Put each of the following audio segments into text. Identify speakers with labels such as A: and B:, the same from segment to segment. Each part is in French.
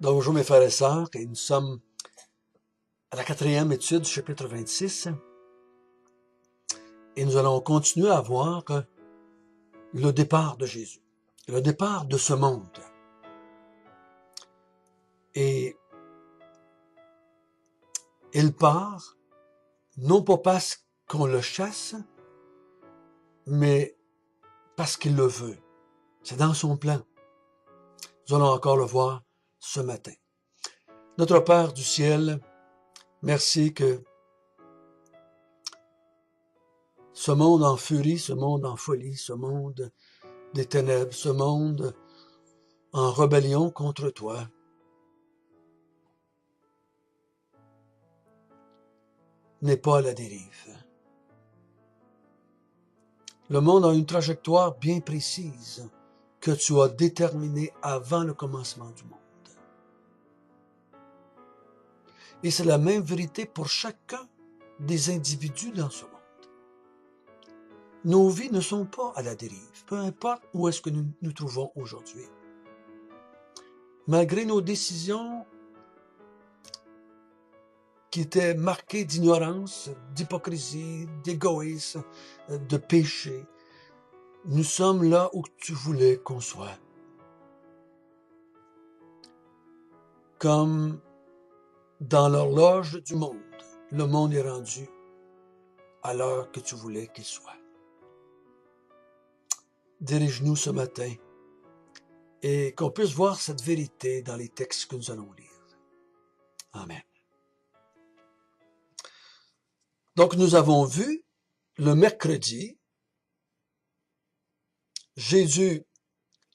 A: Donc, bonjour mes frères et sœurs, et nous sommes à la 4e étude du chapitre 26, et nous allons continuer à voir le départ de Jésus, le départ de ce monde. Et il part, non pas parce qu'on le chasse, mais parce qu'il le veut. C'est dans son plan. Nous allons encore le voir ce matin. Notre Père du ciel, merci que ce monde en furie, ce monde en folie, ce monde des ténèbres, ce monde en rébellion contre toi, n'est pas à la dérive. Le monde a une trajectoire bien précise que tu as déterminée avant le commencement du monde. Et c'est la même vérité pour chacun des individus dans ce monde. Nos vies ne sont pas à la dérive, peu importe où est-ce que nous nous trouvons aujourd'hui. Malgré nos décisions qui étaient marquées d'ignorance, d'hypocrisie, d'égoïsme, de péché, nous sommes là où tu voulais qu'on soit. Comme dans l'horloge du monde, le monde est rendu à l'heure que tu voulais qu'il soit. Dirige-nous ce matin et qu'on puisse voir cette vérité dans les textes que nous allons lire. Amen. Donc, nous avons vu le mercredi, Jésus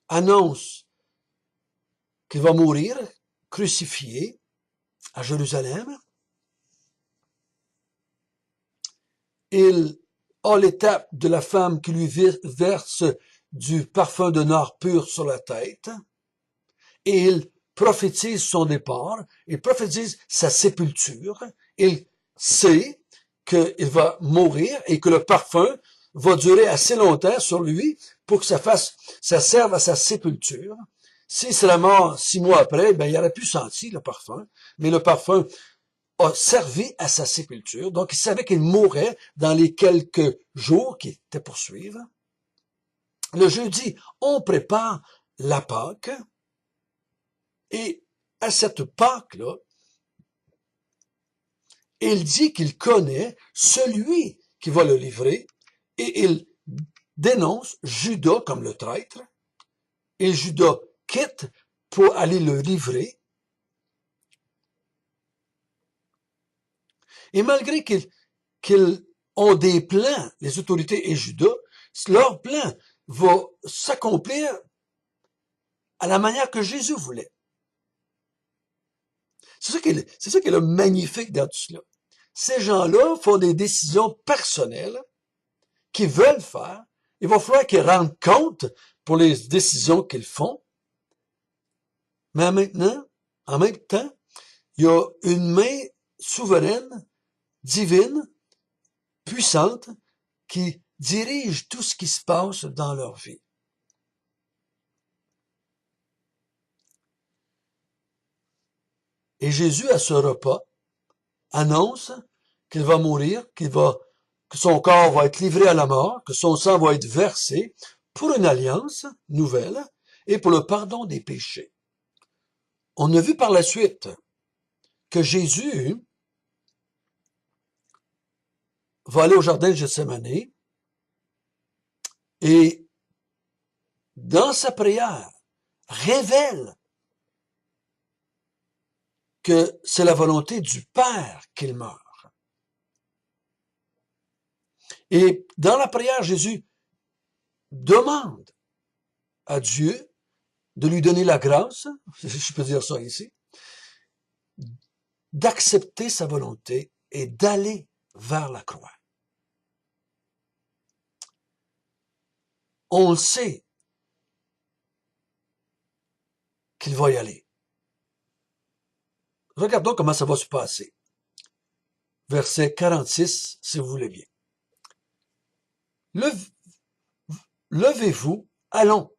A: annonce qu'il va mourir, crucifié à Jérusalem. Il a l'étape de la femme qui lui verse du parfum de nard pur sur la tête, et il prophétise son départ, il prophétise sa sépulture, il sait qu'il va mourir et que le parfum va durer assez longtemps sur lui pour que ça serve à sa sépulture. Si c'est la mort 6 mois après, ben, il aurait pu sentir le parfum, mais le parfum a servi à sa sépulture. Donc, il savait qu'il mourrait dans les quelques jours qui étaient pour suivre. Le jeudi, on prépare la Pâque. Et à cette Pâque-là, il dit qu'il connaît celui qui va le livrer et il dénonce Judas comme le traître. Et Judas quitte pour aller le livrer. Et malgré qu'ils ont des plans, les autorités et Judas, leur plan va s'accomplir à la manière que Jésus voulait. C'est ça qui est le magnifique dans tout cela. Ces gens-là font des décisions personnelles qu'ils veulent faire. Il va falloir qu'ils rendent compte pour les décisions qu'ils font. Mais maintenant, en même temps, il y a une main souveraine, divine, puissante, qui dirige tout ce qui se passe dans leur vie. Et Jésus, à ce repas, annonce qu'il va mourir, que son corps va être livré à la mort, que son sang va être versé pour une alliance nouvelle et pour le pardon des péchés. On a vu par la suite que Jésus va aller au jardin de Gethsémani et dans sa prière révèle que c'est la volonté du Père qu'il meure. Et dans la prière, Jésus demande à Dieu de lui donner la grâce, si je peux dire ça ici, d'accepter sa volonté et d'aller vers la croix. On le sait qu'il va y aller. Regardons comment ça va se passer. Verset 46, si vous voulez bien. Levez-vous, allons.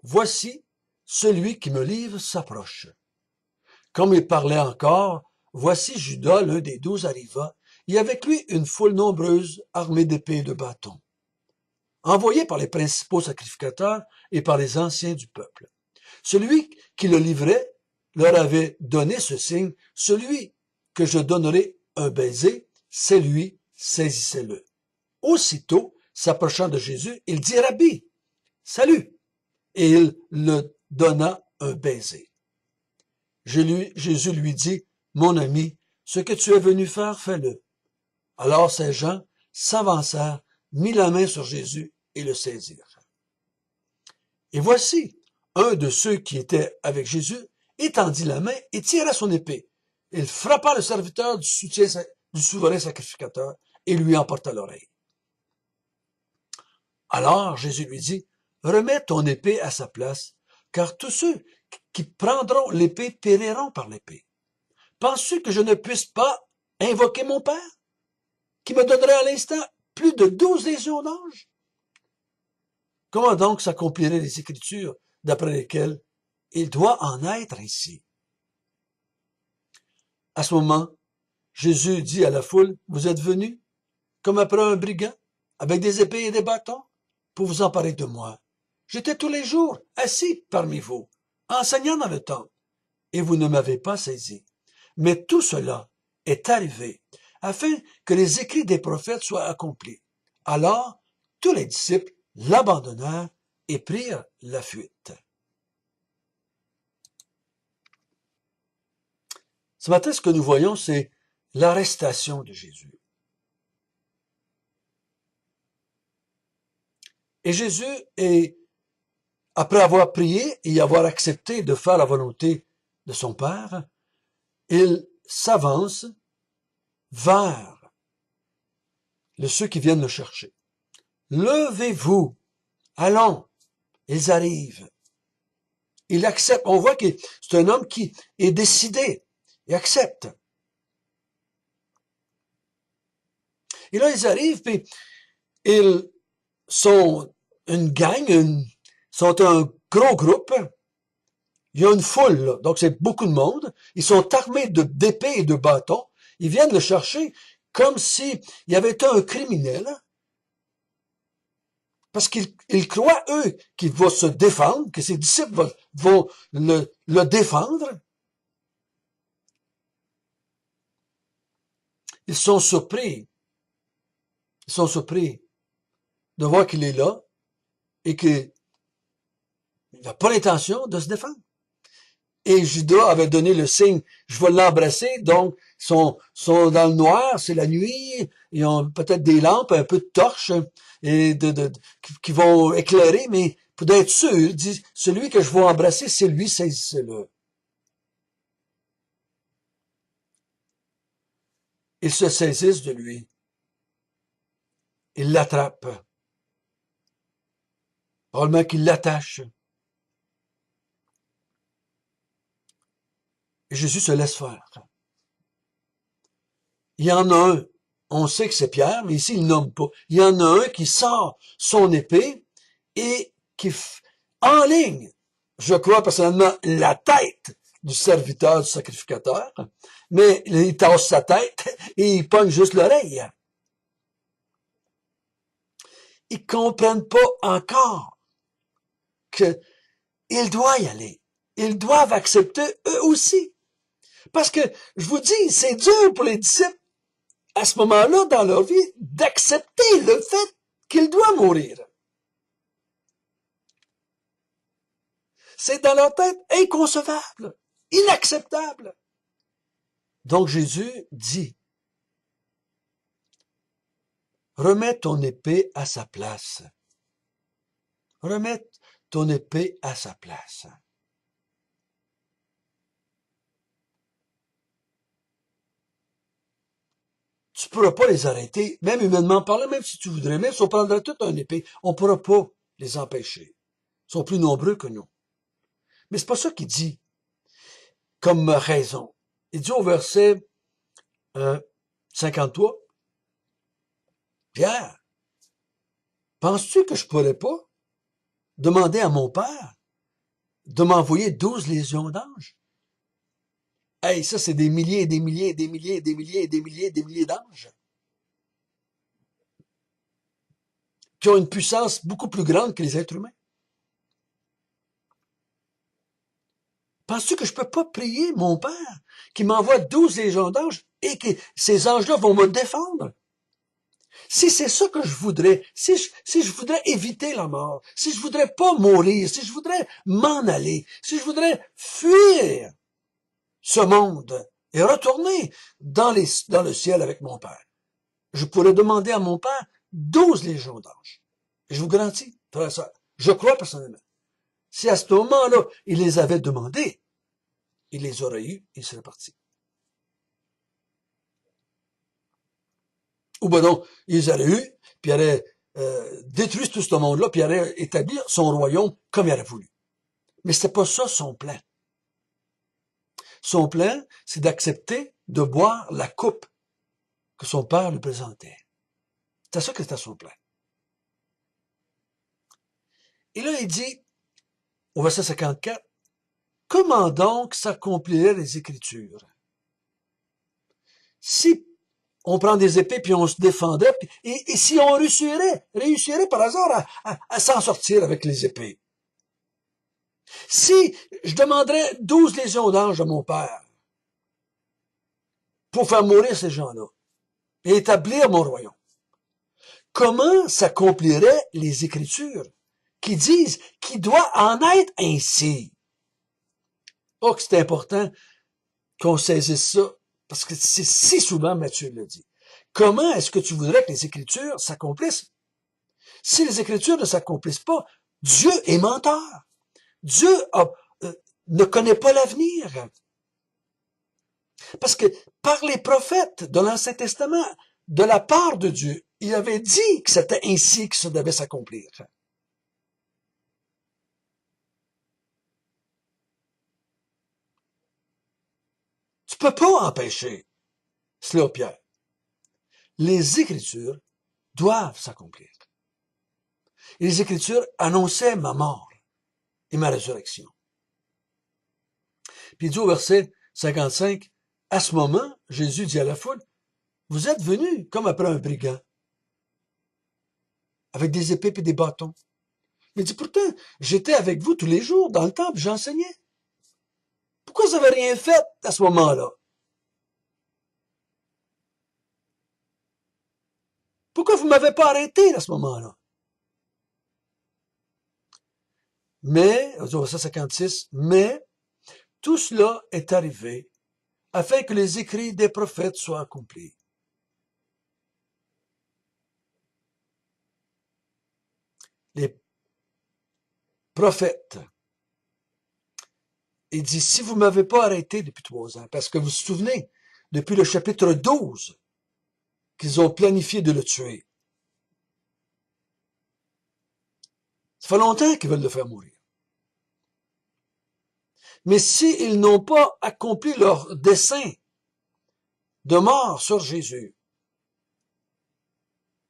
A: Voici, celui qui me livre s'approche. Comme il parlait encore, voici Judas, l'un des 12, arriva, et avec lui une foule nombreuse armée d'épées et de bâtons, envoyés par les principaux sacrificateurs et par les anciens du peuple. Celui qui le livrait leur avait donné ce signe, celui que je donnerai un baiser, c'est lui, saisissez-le. Aussitôt, s'approchant de Jésus, il dit, Rabbi, salut, et il le donna un baiser. Jésus lui dit, mon ami, ce que tu es venu faire, fais-le. Alors ces gens s'avancèrent, mit la main sur Jésus et le saisirent. Et voici, un de ceux qui étaient avec Jésus étendit la main et tira son épée. Il frappa le serviteur du souverain sacrificateur et lui emporta l'oreille. Alors Jésus lui dit, remets ton épée à sa place, car tous ceux qui prendront l'épée périront par l'épée. Penses-tu que je ne puisse pas invoquer mon Père, qui me donnerait à l'instant plus de 12 légions d'anges? Comment donc s'accompliraient les Écritures d'après lesquelles il doit en être ainsi? À ce moment, Jésus dit à la foule, vous êtes venus, comme après un brigand, avec des épées et des bâtons, pour vous emparer de moi. J'étais tous les jours assis parmi vous, enseignant dans le temple, et vous ne m'avez pas saisi. Mais tout cela est arrivé, afin que les écrits des prophètes soient accomplis. Alors, tous les disciples l'abandonnèrent et prirent la fuite. Ce matin, ce que nous voyons, c'est l'arrestation de Jésus. Et Jésus après avoir prié et avoir accepté de faire la volonté de son Père, il s'avance vers ceux qui viennent le chercher. Levez-vous, allons, ils arrivent. Il accepte, on voit que c'est un homme qui est décidé, il accepte. Et là, ils arrivent, puis ils sont une gang, sont un gros groupe. Il y a une foule, là. Donc c'est beaucoup de monde. Ils sont armés d'épées et de bâtons. Ils viennent le chercher comme s'il y avait été un criminel. Parce qu'ils croient, eux, qu'il va se défendre, que ses disciples vont le défendre. Ils sont surpris. Ils sont surpris de voir qu'il est là et qu'il n'a pas l'intention de se défendre. Et Judas avait donné le signe, je vais l'embrasser, donc sont dans le noir, c'est la nuit, ils ont peut-être des lampes, un peu de torches et qui vont éclairer, mais pour être sûr, il dit, celui que je vais embrasser, c'est lui, saisissez-le. Ils se saisissent de lui. Ils l'attrapent. Probablement qu'ils l'attachent. Et Jésus se laisse faire. Il y en a un, on sait que c'est Pierre, mais ici il nomme pas. Il y en a un qui sort son épée et qui enligne, je crois personnellement, la tête du serviteur, du sacrificateur, mais il tasse sa tête et il pogne juste l'oreille. Ils comprennent pas encore qu'il doit y aller. Ils doivent accepter eux aussi. Parce que, je vous dis, c'est dur pour les disciples, à ce moment-là, dans leur vie, d'accepter le fait qu'il doit mourir. C'est dans leur tête inconcevable, inacceptable. Donc Jésus dit, remets ton épée à sa place. Remets ton épée à sa place. Tu pourras pas les arrêter, même humainement parlant, même si tu voudrais, même si on prendrait toute une épée, on pourra pas les empêcher. Ils sont plus nombreux que nous. Mais c'est pas ça qu'il dit comme raison. Il dit au verset 53, Pierre, penses-tu que je pourrais pas demander à mon Père de m'envoyer 12 légions d'anges? Hey, ça, c'est des milliers et des milliers et des milliers et des milliers et des milliers et des milliers d'anges qui ont une puissance beaucoup plus grande que les êtres humains. Penses-tu que je peux pas prier mon Père qui m'envoie 12 légions d'anges et que ces anges-là vont me défendre? Si c'est ça que je voudrais, si je voudrais éviter la mort, si je voudrais pas mourir, si je voudrais m'en aller, si je voudrais fuir ce monde et retourner dans le ciel avec mon Père, je pourrais demander à mon Père 12 légions d'anges. Et je vous garantis, frère et sœur, je crois personnellement, si à ce moment-là, il les avait demandés, il les aurait eus, il serait parti. Ou ben non, ils auraient eu, puis ils auraient détruit tout ce monde-là, puis ils auraient établi son royaume comme il aurait voulu. Mais c'était pas ça son plan. Son plan, c'est d'accepter de boire la coupe que son père lui présentait. C'était ça que c'était son plan. Et là, il dit, au verset 54, « Comment donc s'accompliraient les Écritures? Si on prend des épées puis on se défendrait, et si on réussirait par hasard à s'en sortir avec les épées. Si je demanderais 12 légions d'anges à mon père pour faire mourir ces gens-là et établir mon royaume, comment s'accompliraient les Écritures qui disent qu'il doit en être ainsi? Oh, que c'est important qu'on saisisse ça, parce que c'est si souvent Matthieu le dit. Comment est-ce que tu voudrais que les Écritures s'accomplissent? Si les Écritures ne s'accomplissent pas, Dieu est menteur. Dieu ne connaît pas l'avenir. Parce que par les prophètes de l'Ancien Testament, de la part de Dieu, il avait dit que c'était ainsi que ça devait s'accomplir. Tu peux pas empêcher cela, Pierre. Les Écritures doivent s'accomplir. Et les Écritures annonçaient ma mort et ma résurrection. Puis il dit au verset 55, à ce moment, Jésus dit à la foule, vous êtes venus comme après un brigand, avec des épées et des bâtons. Mais il dit, pourtant, j'étais avec vous tous les jours dans le temple, j'enseignais. Pourquoi vous n'avez rien fait à ce moment-là? Pourquoi vous ne m'avez pas arrêté à ce moment-là? Mais, au verset 56, mais tout cela est arrivé afin que les écrits des prophètes soient accomplis. Les prophètes, il dit, si vous ne m'avez pas arrêté depuis 3 ans, parce que vous vous souvenez, depuis le chapitre 12, qu'ils ont planifié de le tuer. Ça fait longtemps qu'ils veulent le faire mourir. Mais s'ils n'ont pas accompli leur dessein de mort sur Jésus,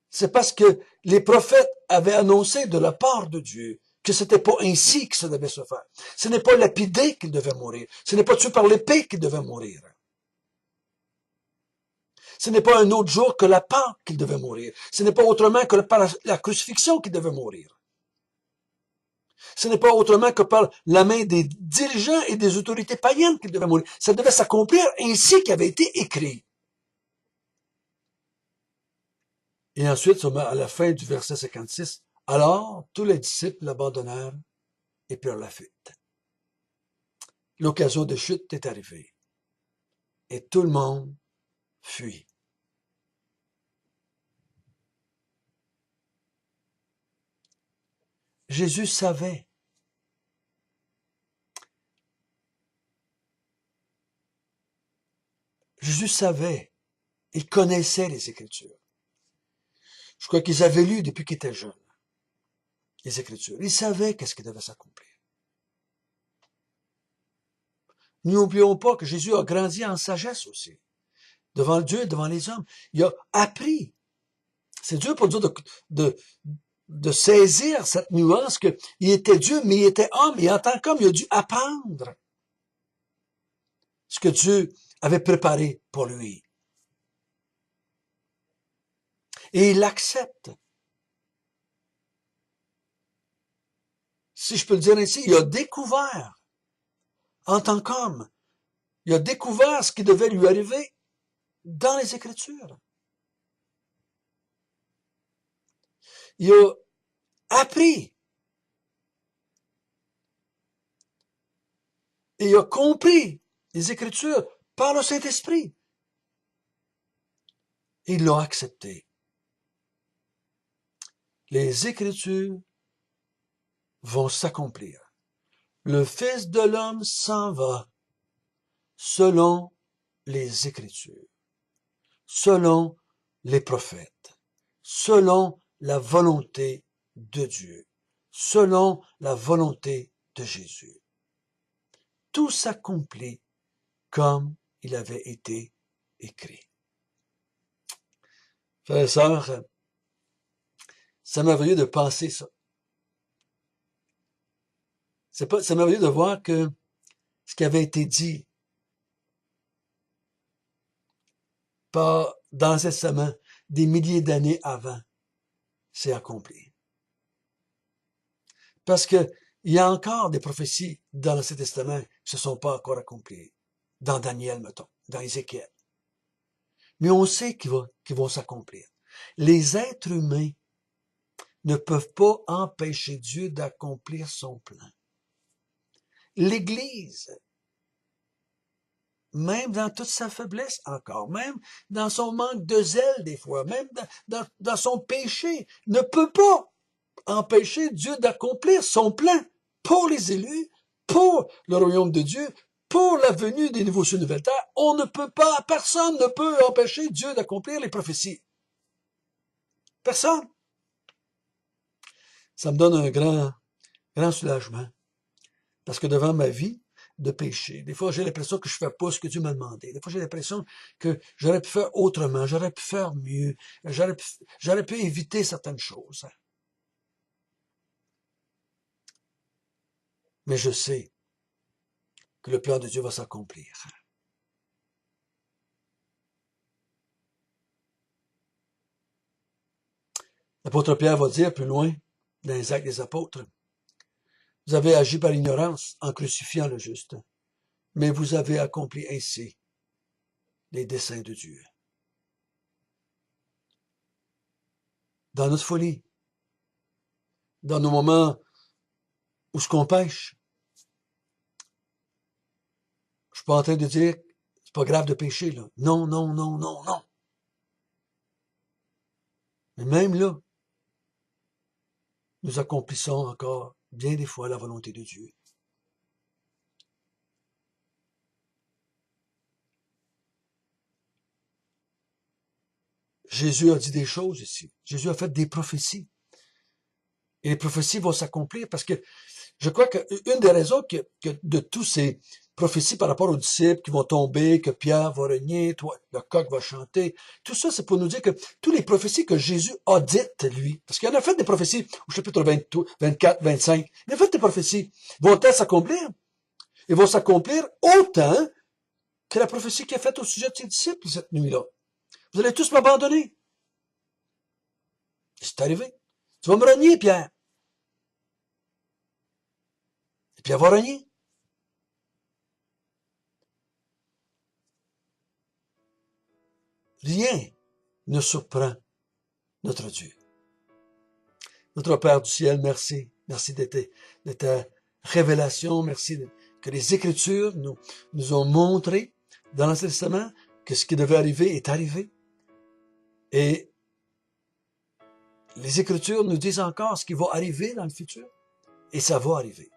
A: c'est parce que les prophètes avaient annoncé de la part de Dieu que c'était pas ainsi que ça devait se faire. Ce n'est pas lapidé qu'il devait mourir. Ce n'est pas tué par l'épée qu'il devait mourir. Ce n'est pas un autre jour que la Pâque qu'il devait mourir. Ce n'est pas autrement que par la crucifixion qu'il devait mourir. Ce n'est pas autrement que par la main des dirigeants et des autorités païennes qu'il devait mourir. Ça devait s'accomplir ainsi qu'avait été écrit. Et ensuite, à la fin du verset 56, alors tous les disciples l'abandonnèrent et prirent la fuite. L'occasion de chute est arrivée. Et tout le monde fuit. Jésus savait. Jésus savait. Il connaissait les Écritures. Je crois qu'ils avaient lu depuis qu'ils étaient jeunes, les Écritures. Ils savaient qu'est-ce qui devait s'accomplir. N'oublions pas que Jésus a grandi en sagesse aussi. Devant Dieu et devant les hommes. Il a appris. C'est dur pour dire de saisir cette nuance qu'il était Dieu, mais il était homme. Et en tant qu'homme, il a dû apprendre. ce que Dieu avait préparé pour lui. Et il l'accepte. Si je peux le dire ainsi, il a découvert, en tant qu'homme, il a découvert ce qui devait lui arriver dans les Écritures. Il a appris et il a compris les Écritures par le Saint-Esprit. Il l'a accepté. Les Écritures vont s'accomplir. Le Fils de l'homme s'en va selon les Écritures, selon les prophètes, selon la volonté de Dieu, selon la volonté de Jésus. Tout s'accomplit comme il avait été écrit. Frères et sœurs, c'est merveilleux de penser ça. C'est merveilleux de voir que ce qui avait été dit par, dans l'Ancien Testament des milliers d'années avant s'est accompli. Parce que il y a encore des prophéties dans l'Ancien Testament qui ne se sont pas encore accomplies. Dans Daniel, mettons, dans Ézéchiel. Mais on sait qu'ils vont s'accomplir. Les êtres humains ne peuvent pas empêcher Dieu d'accomplir son plan. L'Église, même dans toute sa faiblesse encore, même dans son manque de zèle des fois, même dans son péché, ne peut pas empêcher Dieu d'accomplir son plan pour les élus, pour le royaume de Dieu, pour la venue des nouveaux cieux, nouvelles terres. On ne peut pas, personne ne peut empêcher Dieu d'accomplir les prophéties. Personne. Ça me donne un grand soulagement. Parce que devant ma vie de péché, des fois j'ai l'impression que je fais pas ce que Dieu m'a demandé. Des fois j'ai l'impression que j'aurais pu faire autrement, j'aurais pu faire mieux, j'aurais pu éviter certaines choses. Mais je sais que le plan de Dieu va s'accomplir. L'apôtre Pierre va dire plus loin, dans les Actes des Apôtres, vous avez agi par ignorance en crucifiant le juste, mais vous avez accompli ainsi les desseins de Dieu. Dans notre folie, dans nos moments où ce qu'on pêche, je suis pas en train de dire c'est pas grave de pécher, là. Non, non, non, non, non. Mais même là, nous accomplissons encore bien des fois la volonté de Dieu. Jésus a dit des choses ici. Jésus a fait des prophéties. Et les prophéties vont s'accomplir parce que je crois qu'une des raisons que de tous ces prophéties par rapport aux disciples qui vont tomber, que Pierre va régner, toi, le coq va chanter, tout ça, c'est pour nous dire que toutes les prophéties que Jésus a dites, lui, parce qu'il en a fait des prophéties au chapitre 22, 24, 25, il a fait des prophéties, vont-elles s'accomplir? Ils vont s'accomplir autant que la prophétie qu'il a faite au sujet de ses disciples cette nuit-là. Vous allez tous m'abandonner. C'est arrivé. Tu vas me renier, Pierre. Et Pierre va renier. Rien ne surprend notre Dieu. Notre Père du ciel, merci. Merci de ta révélation. Merci que les Écritures nous ont montré dans l'Ancien Testament que ce qui devait arriver est arrivé. Et les Écritures nous disent encore ce qui va arriver dans le futur. Et ça va arriver.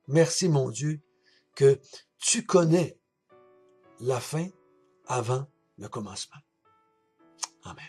A: Merci, mon Dieu, que tu connais la fin avant le commencement. Amen.